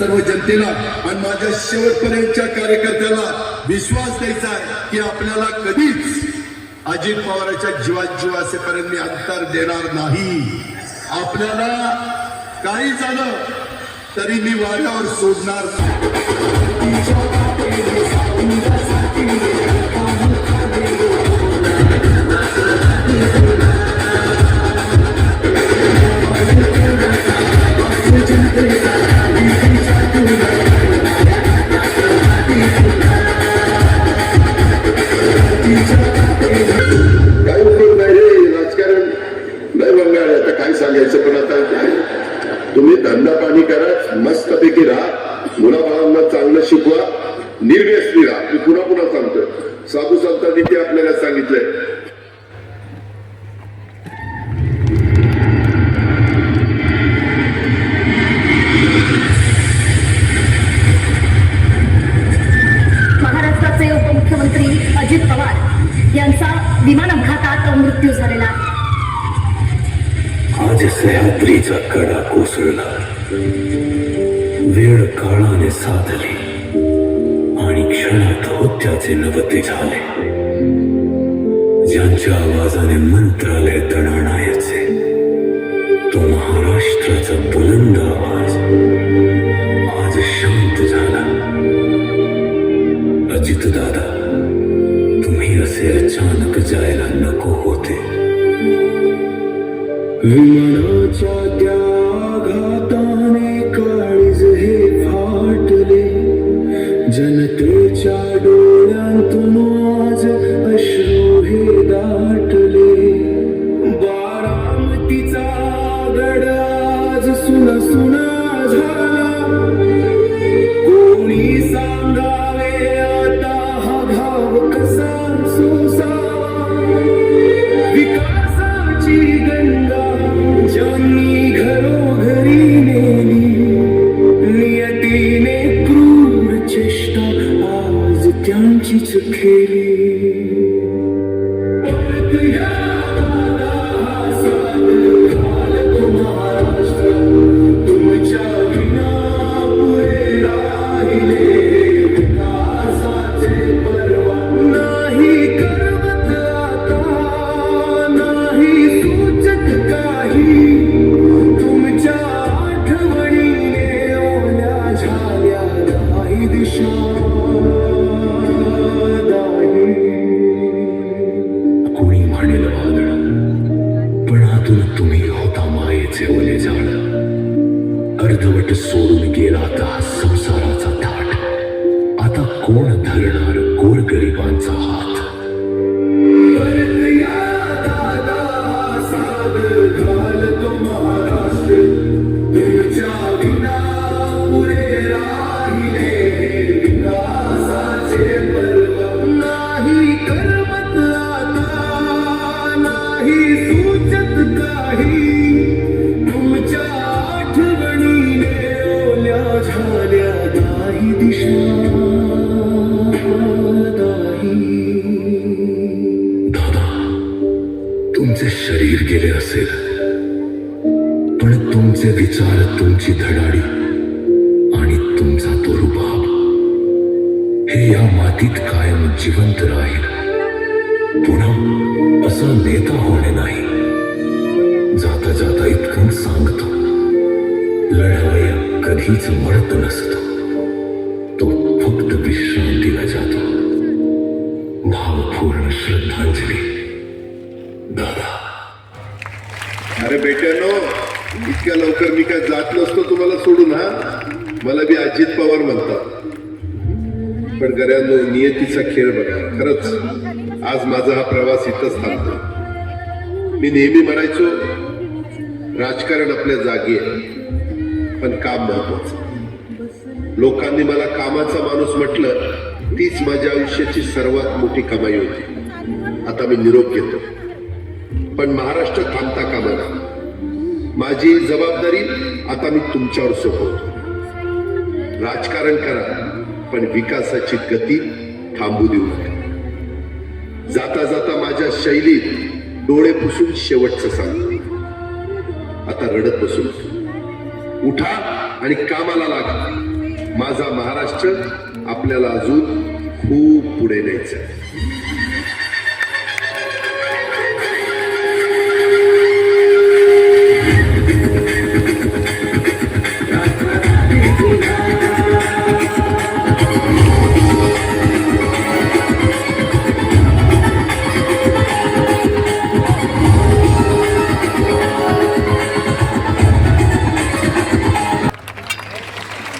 सर्व जनतेला आणि माझ्या शेवटपर्यंतच्या कार्यकर्त्याला विश्वास द्यायचा आहे की आपल्याला कधीच अजित पवारांच्या जीवात जीव असेपर्यंत मी अंतर देणार नाही. आपल्याला काही झालं तरी मी वाऱ्यावर सोडणार सांगायचं. पण आता तुम्ही धंदा पाणी करा, मस्तपैकी राहा, मुलाबाळांना चांगलं शिकवा, निर्व्यसनी राहा. मी पुन्हा पुन्हा सांगतोय, साधू संतांनी ते आपल्याला सांगितलंय. महाराष्ट्राचे उपमुख्यमंत्री अजित पवार यांचा विमान अपघातात मृत्यू झालेला आहे. आज सह्याद्रीचा कडा कोसळला, वेळ काळाने साधली आणि क्षणात होत्याचे नवते झाले. ज्यांच्या आवाजाने मंत्रालय दणाणायचे, तो महाराष्ट्राचा बुलंद आवाज आज शांत झाला. अजित दादा, तुम्ही असे अचानक जायला नको होते. विमानाच्या त्या आघाताने काळीज हे फाटले, जनतेच्या डोळ्यांतून आज अश्रू हे दाटले. बारामतीचा गड आज सुना सुना झाला, कोणी सांगावे आता हा घाव कसा सोसावा. विकासाची गंगा ज्यांनी घरोघरी नेली, नियतीने क्रूर चेष्टा आज त्यांचीच खेळी. तुमच्या विना पुढे राहिले विकासाचे पर्वा नाही करवत आता, नाही सुचत काही. तुमच्या आठवणीने ओल्या झाल्या नाही दिशा नाही. कोणी म्हणेल वादळ, पण आतून तुम्ही होता मायेचे ओले झाड. अर्धवट सोडून गेला आता संसाराचा थाट, आता कोण धरणार गोरगरिबांचा हात. नाही करमत आता, नाही सुचत काही. तुमच्या आठवणीने ओल्या झाल्या नाही दिशा नाही. दादा, तुमचे शरीर गेले असेल, पण तुमचे विचार, तुमची धडाडी आणि तुमचा तो रुबाब हे या मातीत कायम जिवंत राहील. पुन्हा असा नेता होणे नाही. जाता जाता इतकं सांगतो, लढाया कधीच मरत नसतो, तो फक्त विश्रांतीला जातो. भावपूर्ण श्रद्धांजली, दादा. अरे बेट्यानो, इतक्या लवकर मी काय जात नसतो तुम्हाला सोडून. मला बी अजित पवार म्हणतात, पण गऱ्यानो नियतीचा खेळ बघा. खरंच आज माझा हा प्रवास इथंच थांबतो. मी नेहमी म्हणायचो, राजकारण आपल्या जागी आहे, पण काम महत्वाचं. लोकांनी मला कामाचा माणूस म्हटलं, तीच माझ्या आयुष्याची सर्वात मोठी कमाई होती. आता मी निरोप घेतो, पण महाराष्ट्र थांबता कामा नये. माझी जबाबदारी आता मी तुमच्यावर सोपवतो. राजकारण करा, पण विकासाची गती थांबू देऊ नका. जाता जाता माझ्या शैलीत डोळे पुसून शेवटचं सांगतो, आता रडत बसू नका. उठा आणि कामाला लागा. माझा महाराष्ट्र आपल्याला अजून खूप पुढे न्यायचं आहे.